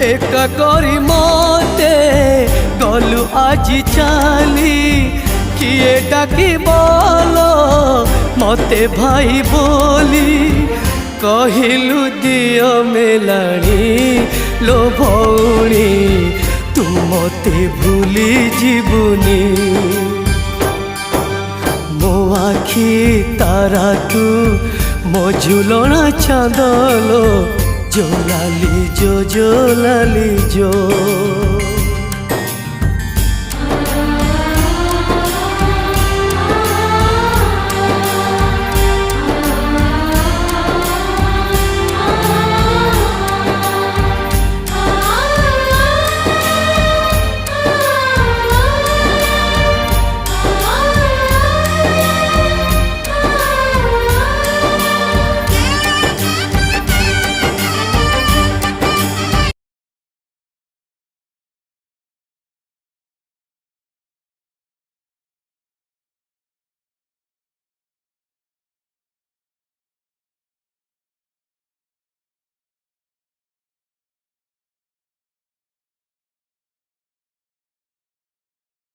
एका करी मते गलु आज चाली किए डाकी बोलो मते भाई बोली कहिलु दियो मेलाणी लो भौणी तू मते भूली जीवनी मो आखी तारा तू मो झुलना चांदलो जो लाली जो